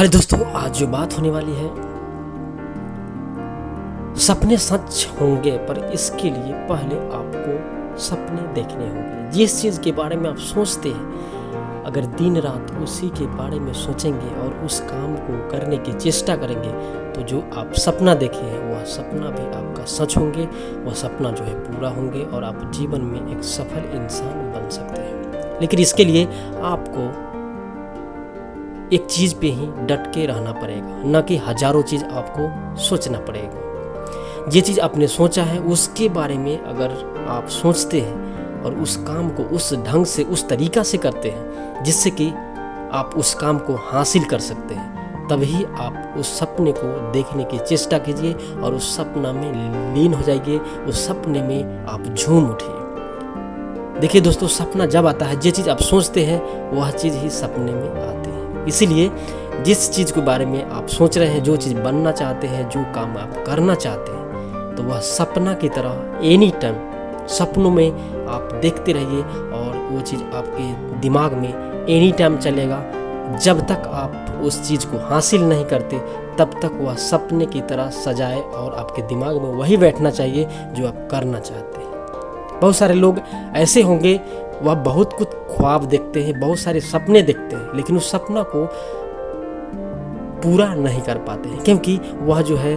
Hello दोस्तों, आज जो बात होने वाली है, सपने सच होंगे, पर इसके लिए पहले आपको सपने देखने होंगे। जिस चीज़ के बारे में आप सोचते हैं, अगर दिन रात उसी के बारे में सोचेंगे और उस काम को करने की चेष्टा करेंगे, तो जो आप सपना देखे हैं वह सपना भी आपका सच होंगे, वह सपना जो है पूरा होंगे और आप जीवन में एक सफल इंसान बन सकते हैं। लेकिन इसके लिए आपको एक चीज़ पे ही डट के रहना पड़ेगा, न कि हजारों चीज़ आपको सोचना पड़ेगा। ये चीज़ आपने सोचा है उसके बारे में अगर आप सोचते हैं और उस काम को उस ढंग से उस तरीक़ा से करते हैं जिससे कि आप उस काम को हासिल कर सकते हैं, तभी आप उस सपने को देखने की चेष्टा कीजिए और उस सपना में लीन हो जाइए, उस सपने में आप झूम उठिए। देखिए दोस्तों, सपना जब आता है, जो चीज़ आप सोचते हैं वह चीज़ ही सपने में आती है। इसीलिए जिस चीज़ के बारे में आप सोच रहे हैं, जो चीज़ बनना चाहते हैं, जो काम आप करना चाहते हैं, तो वह सपना की तरह एनी टाइम सपनों में आप देखते रहिए और वो चीज़ आपके दिमाग में एनी टाइम चलेगा। जब तक आप उस चीज़ को हासिल नहीं करते, तब तक वह सपने की तरह सजाए और आपके दिमाग में वही बैठना चाहिए जो आप करना चाहते हैं। बहुत सारे लोग ऐसे होंगे, वह बहुत कुछ ख्वाब देखते हैं, बहुत सारे सपने देखते हैं, लेकिन उस सपना को पूरा नहीं कर पाते हैं, क्योंकि वह जो है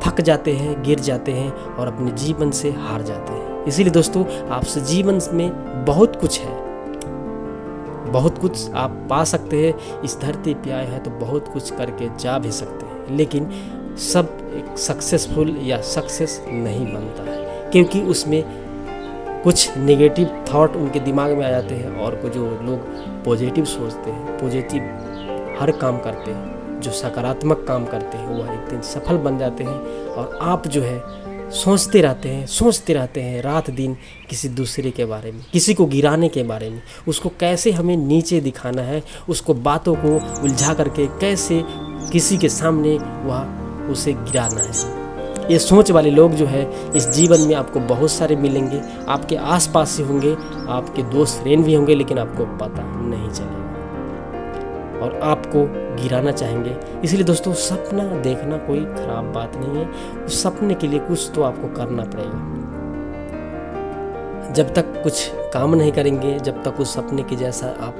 थक जाते हैं, गिर जाते हैं और अपने जीवन से हार जाते हैं। इसीलिए दोस्तों, आपसे जीवन में बहुत कुछ है, बहुत कुछ आप पा सकते हैं। इस धरती पे आए हैं तो बहुत कुछ करके जा भी सकते हैं, लेकिन सब एक सक्सेसफुल या सक्सेस नहीं बनता है, क्योंकि उसमें कुछ नेगेटिव थॉट उनके दिमाग में आ जाते हैं और कुछ जो लोग पॉजिटिव सोचते हैं, पॉजिटिव हर काम करते हैं, जो सकारात्मक काम करते हैं, वह एक दिन सफल बन जाते हैं। और आप जो है सोचते रहते हैं रात दिन किसी दूसरे के बारे में, किसी को गिराने के बारे में, उसको कैसे हमें नीचे दिखाना है, उसको बातों को उलझा करके कैसे किसी के सामने वह उसे गिराना है। ये सोच वाले लोग जो है इस जीवन में आपको बहुत सारे मिलेंगे, आपके आसपास ही होंगे, आपके दोस्त फ्रेंड भी होंगे, लेकिन आपको पता नहीं चलेगा और आपको गिराना चाहेंगे। इसलिए दोस्तों, सपना देखना कोई खराब बात नहीं है। उस सपने के लिए कुछ तो आपको करना पड़ेगा। जब तक कुछ काम नहीं करेंगे, जब तक उस सपने के जैसा आप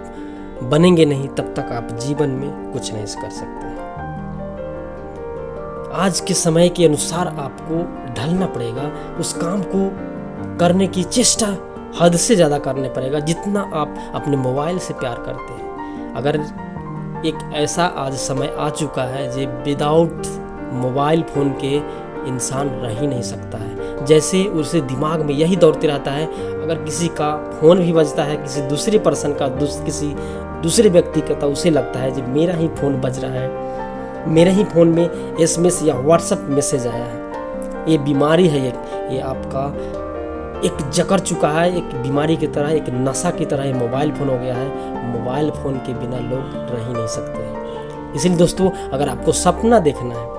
बनेंगे नहीं, तब तक आप जीवन में कुछ नहीं कर सकते। आज के समय के अनुसार आपको ढलना पड़ेगा, उस काम को करने की चेष्टा हद से ज़्यादा करने पड़ेगा, जितना आप अपने मोबाइल से प्यार करते हैं। अगर एक ऐसा आज समय आ चुका है जो विदाउट मोबाइल फ़ोन के इंसान रह ही नहीं सकता है। जैसे उसे दिमाग में यही दौड़ते रहता है, अगर किसी का फ़ोन भी बजता है, किसी दूसरे पर्सन का, किसी दूसरे व्यक्ति का, तो उसे लगता है कि मेरा ही फ़ोन बज रहा है, मेरे ही फ़ोन में SMS या WhatsApp मैसेज आया है। ये बीमारी है, ये आपका एक जकड़ चुका है, एक बीमारी की तरह, एक नशा की तरह ये मोबाइल फ़ोन हो गया है। मोबाइल फ़ोन के बिना लोग रह ही नहीं सकते हैं। इसलिए दोस्तों, अगर आपको सपना देखना है,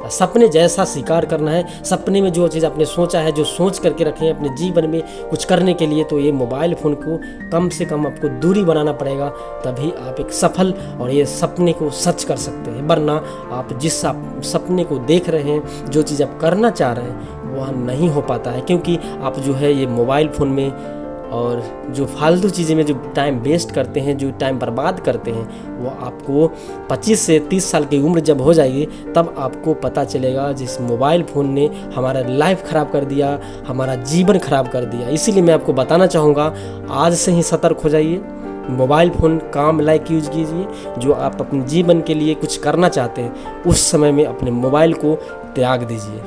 सपने जैसा शिकार करना है, सपने में जो चीज़ आपने सोचा है, जो सोच करके रखे हैं अपने जीवन में कुछ करने के लिए, तो ये मोबाइल फ़ोन को कम से कम आपको दूरी बनाना पड़ेगा, तभी आप एक सफल और ये सपने को सच कर सकते हैं। वरना आप जिस सपने को देख रहे हैं, जो चीज़ आप करना चाह रहे हैं, वह नहीं हो पाता है, क्योंकि आप जो है ये मोबाइल फ़ोन में और जो फालतू चीज़ें में जो टाइम वेस्ट करते हैं, जो टाइम बर्बाद करते हैं, वो आपको 25 से 30 साल की उम्र जब हो जाएगी, तब आपको पता चलेगा जिस मोबाइल फ़ोन ने हमारा लाइफ ख़राब कर दिया, हमारा जीवन ख़राब कर दिया। इसीलिए मैं आपको बताना चाहूँगा, आज से ही सतर्क हो जाइए। मोबाइल फ़ोन काम लायक यूज़ कीजिए। जो आप अपने जीवन के लिए कुछ करना चाहते हैं, उस समय में अपने मोबाइल को त्याग दीजिए।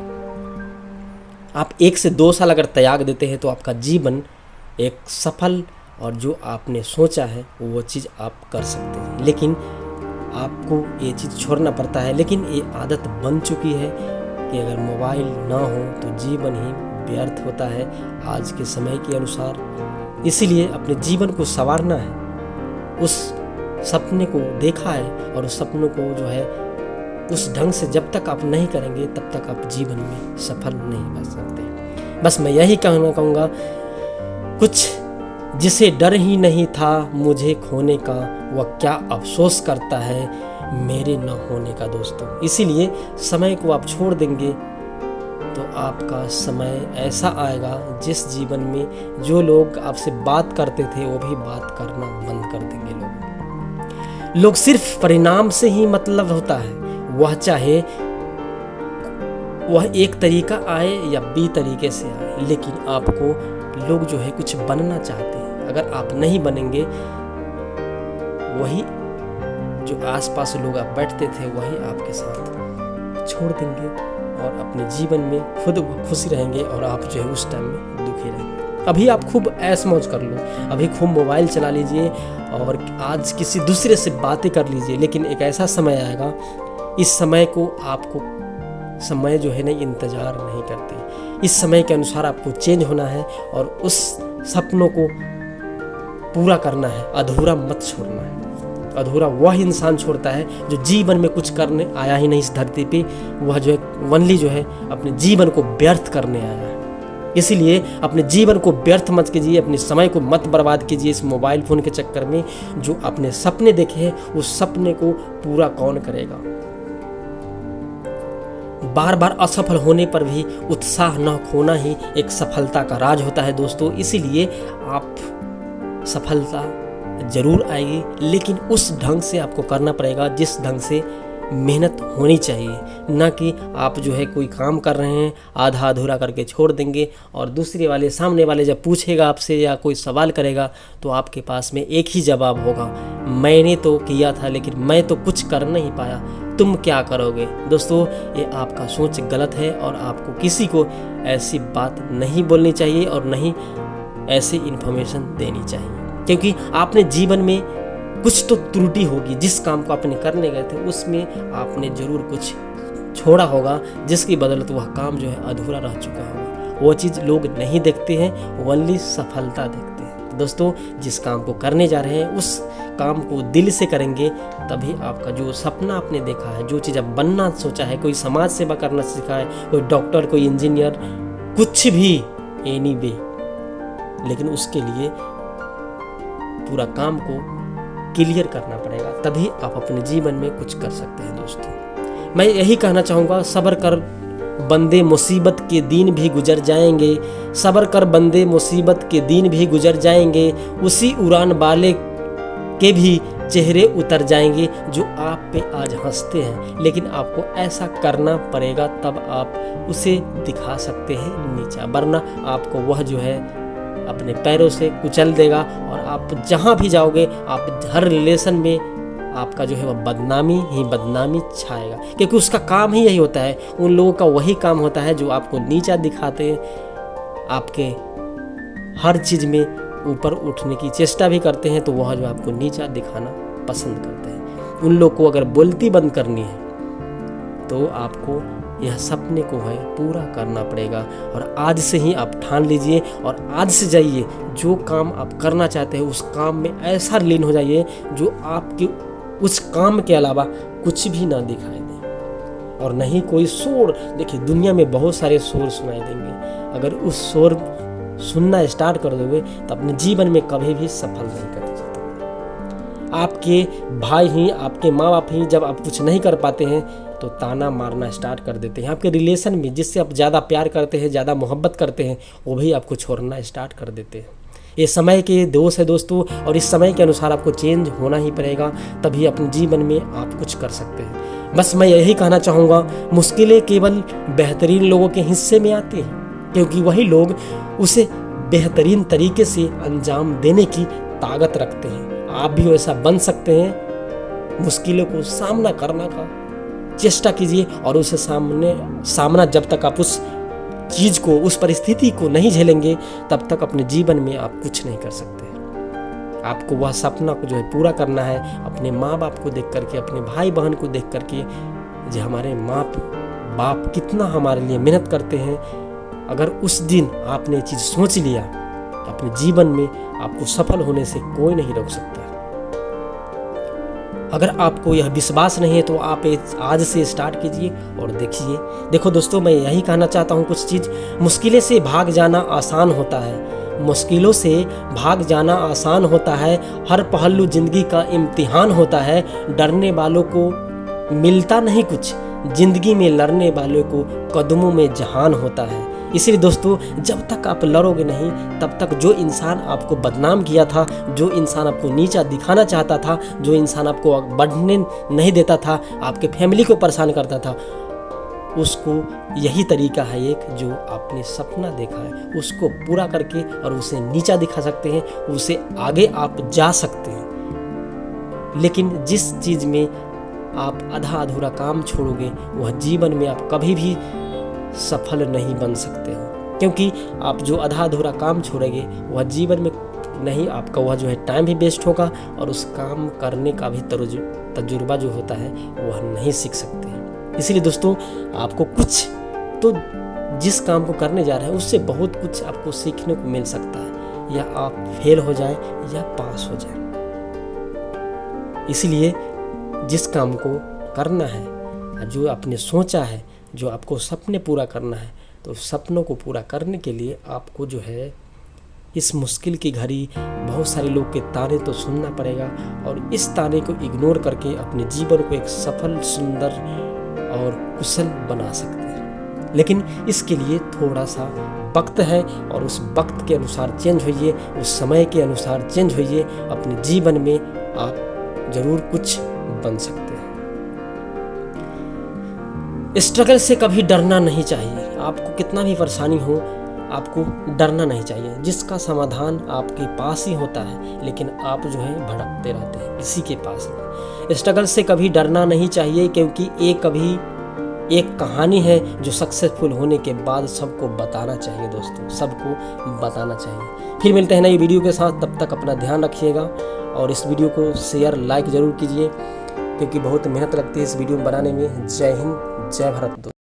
आप 1 से 2 साल अगर त्याग देते हैं, तो आपका जीवन एक सफल और जो आपने सोचा है वो चीज़ आप कर सकते हैं। लेकिन आपको ये चीज़ छोड़ना पड़ता है। लेकिन ये आदत बन चुकी है कि अगर मोबाइल ना हो तो जीवन ही व्यर्थ होता है आज के समय के अनुसार। इसीलिए अपने जीवन को संवारना है। उस सपने को देखा है और उस सपनों को जो है उस ढंग से जब तक आप नहीं करेंगे, तब तक आप जीवन में सफल नहीं बन सकते। बस मैं यही कहूँगा, कुछ जिसे डर ही नहीं था मुझे खोने का, वह क्या अफसोस करता है मेरे न होने का दोस्तों। इसीलिए समय को आप छोड़ देंगे तो आपका समय ऐसा आएगा जिस जीवन में जो लोग आपसे बात करते थे वो भी बात करना बंद कर देंगे। लोग सिर्फ परिणाम से ही मतलब होता है, वह चाहे वह एक तरीका आए या बी तरीके से आए, लेकिन आपको लोग जो है कुछ बनना चाहते हैं। अगर आप नहीं बनेंगे, वही जो आसपास लोग आप बैठते थे वही आपके साथ छोड़ देंगे और अपने जीवन में खुद खुश रहेंगे और आप जो है उस टाइम में दुखी रहेंगे। अभी आप खूब ऐश मौज कर लो, अभी खूब मोबाइल चला लीजिए और आज किसी दूसरे से बातें कर लीजिए, लेकिन एक ऐसा समय आएगा, इस समय को आपको समय जो है ना इंतज़ार नहीं करते। इस समय के अनुसार आपको चेंज होना है और उस सपनों को पूरा करना है, अधूरा मत छोड़ना है। अधूरा वह इंसान छोड़ता है जो जीवन में कुछ करने आया ही नहीं इस धरती पे, वह जो है वनली जो है अपने जीवन को व्यर्थ करने आया है। इसीलिए अपने जीवन को व्यर्थ मत कीजिए, अपने समय को मत बर्बाद कीजिए इस मोबाइल फ़ोन के चक्कर में। जो अपने सपने देखे हैं उस सपने को पूरा कौन करेगा। बार बार असफल होने पर भी उत्साह न खोना ही एक सफलता का राज होता है दोस्तों। इसीलिए आप सफलता जरूर आएगी, लेकिन उस ढंग से आपको करना पड़ेगा जिस ढंग से मेहनत होनी चाहिए, ना कि आप जो है कोई काम कर रहे हैं आधा अधूरा करके छोड़ देंगे और दूसरे वाले सामने वाले जब पूछेगा आपसे या कोई सवाल करेगा तो आपके पास में एक ही जवाब होगा, मैंने तो किया था लेकिन मैं तो कुछ कर नहीं पाया, तुम क्या करोगे। दोस्तों ये आपका सोच गलत है और आपको किसी को ऐसी बात नहीं बोलनी चाहिए और नहीं ऐसी इन्फॉर्मेशन देनी चाहिए, क्योंकि आपने जीवन में कुछ तो त्रुटि होगी। जिस काम को आपने करने गए थे उसमें आपने जरूर कुछ छोड़ा होगा, जिसकी बदौलत वह काम जो है अधूरा रह चुका होगा। वो चीज़ लोग नहीं देखते हैं, ओनली सफलता देखते हैं। दोस्तों जिस काम को करने जा रहे हैं उस काम को दिल से करेंगे, तभी आपका जो सपना आपने देखा है, जो चीज़ आप बनना सोचा है, कोई समाज सेवा करना सीखा है, कोई डॉक्टर, कोई इंजीनियर, कुछ भी एनीवे, लेकिन उसके लिए पूरा काम को क्लियर करना पड़ेगा, तभी आप अपने जीवन में कुछ कर सकते हैं। दोस्तों मैं यही कहना चाहूँगा, सब्र कर बंदे मुसीबत के दिन भी गुजर जाएंगे, सब्र कर बंदे मुसीबत के दिन भी गुजर जाएंगे, उसी उड़ान वाले के भी चेहरे उतर जाएंगे जो आप पे आज हंसते हैं, लेकिन आपको ऐसा करना पड़ेगा तब आप उसे दिखा सकते हैं नीचा, वरना आपको वह जो है अपने पैरों से कुचल देगा और आप जहाँ भी जाओगे, आप हर रिलेशन में आपका जो है वह बदनामी ही बदनामी छाएगा, क्योंकि उसका काम ही यही होता है। उन लोगों का वही काम होता है जो आपको नीचा दिखाते हैं, आपके हर चीज़ में ऊपर उठने की चेष्टा भी करते हैं, तो वह जो आपको नीचा दिखाना पसंद करते हैं। उन लोग को अगर बोलती बंद करनी है तो आपको यह सपने को है पूरा करना पड़ेगा। और आज से ही आप ठान लीजिए और आज से जाइए, जो काम आप करना चाहते हैं उस काम में ऐसा लीन हो जाइए जो आपके उस काम के अलावा कुछ भी ना दिखाई दे और नहीं कोई शोर। देखिए दुनिया में बहुत सारे शोर सुनाई देंगे, अगर उस शोर सुनना स्टार्ट कर दोगे तो अपने जीवन में कभी भी सफल नहीं कर सकते। आपके भाई ही, आपके माँ बाप ही जब आप कुछ नहीं कर पाते हैं तो ताना मारना स्टार्ट कर देते हैं। आपके रिलेशन में जिससे आप ज़्यादा प्यार करते हैं, ज़्यादा मोहब्बत करते हैं, वो भी आपको छोड़ना स्टार्ट कर देते हैं। ये समय के दोष है दोस्तों, और इस समय के अनुसार आपको चेंज होना ही पड़ेगा, तभी अपने जीवन में आप कुछ कर सकते हैं। बस मैं यही कहना चाहूँगा, मुश्किलें केवल बेहतरीन लोगों के हिस्से में आती हैं, क्योंकि वही लोग उसे बेहतरीन तरीके से अंजाम देने की ताकत रखते हैं। आप भी वैसा बन सकते हैं। मुश्किलों को सामना करना का चेष्टा कीजिए और उसे सामना जब तक आप उस चीज़ को, उस परिस्थिति को नहीं झेलेंगे, तब तक अपने जीवन में आप कुछ नहीं कर सकते। आपको वह सपना को जो है पूरा करना है, अपने माँ बाप को देख करके, अपने भाई बहन को देख करके, जो हमारे माँ बाप कितना हमारे लिए मेहनत करते हैं। अगर उस दिन आपने ये चीज़ सोच लिया तो अपने जीवन में आपको सफल होने से कोई नहीं रोक सकता। अगर आपको यह विश्वास नहीं है तो आप आज से स्टार्ट कीजिए और देखिए। देखो दोस्तों मैं यही कहना चाहता हूँ कुछ चीज़, मुश्किलें से भाग जाना आसान होता है मुश्किलों से भाग जाना आसान होता है, हर पहलू जिंदगी का इम्तिहान होता है। डरने वालों को मिलता नहीं कुछ, जिंदगी में लड़ने वालों को कदमों में जहान होता है। इसलिए दोस्तों, जब तक आप लड़ोगे नहीं, तब तक जो इंसान आपको बदनाम किया था, जो इंसान आपको नीचा दिखाना चाहता था, जो इंसान आपको बढ़ने नहीं देता था, आपके फैमिली को परेशान करता था, उसको यही तरीका है एक, जो आपने सपना देखा है उसको पूरा करके और उसे नीचा दिखा सकते हैं, उसे आगे आप जा सकते हैं। लेकिन जिस चीज़ में आप आधा अधूरा काम छोड़ोगे, वह जीवन में आप कभी भी सफल नहीं बन सकते हो, क्योंकि आप जो आधा अधूरा काम छोड़ेंगे वह जीवन में नहीं, आपका वह जो है टाइम भी वेस्ट होगा और उस काम करने का भी तजुर्बा जो होता है वह नहीं सीख सकते हैं। इसलिए दोस्तों, आपको कुछ तो जिस काम को करने जा रहे हैं उससे बहुत कुछ आपको सीखने को मिल सकता है, या आप फेल हो जाए या पास हो जाए। इसलिए जिस काम को करना है, जो आपने सोचा है, जो आपको सपने पूरा करना है, तो सपनों को पूरा करने के लिए आपको जो है इस मुश्किल की घड़ी बहुत सारे लोग के ताने तो सुनना पड़ेगा, और इस ताने को इग्नोर करके अपने जीवन को एक सफल, सुंदर और कुशल बना सकते हैं। लेकिन इसके लिए थोड़ा सा वक्त है, और उस वक्त के अनुसार चेंज होइए, उस समय के अनुसार चेंज होइए। अपने जीवन में आप जरूर कुछ बन सकते हैं। स्ट्रगल से कभी डरना नहीं चाहिए। आपको कितना भी परेशानी हो, आपको डरना नहीं चाहिए, जिसका समाधान आपके पास ही होता है, लेकिन आप जो है भटकते रहते हैं किसी के पास नहीं। स्ट्रगल से कभी डरना नहीं चाहिए, क्योंकि एक कहानी है जो सक्सेसफुल होने के बाद सबको बताना चाहिए। दोस्तों, सबको बताना चाहिए। फिर मिलते हैं नई वीडियो के साथ, तब तक अपना ध्यान रखिएगा और इस वीडियो को शेयर, लाइक ज़रूर कीजिए, क्योंकि बहुत मेहनत लगती है इस वीडियो बनाने में। जय हिंद, जय भारत।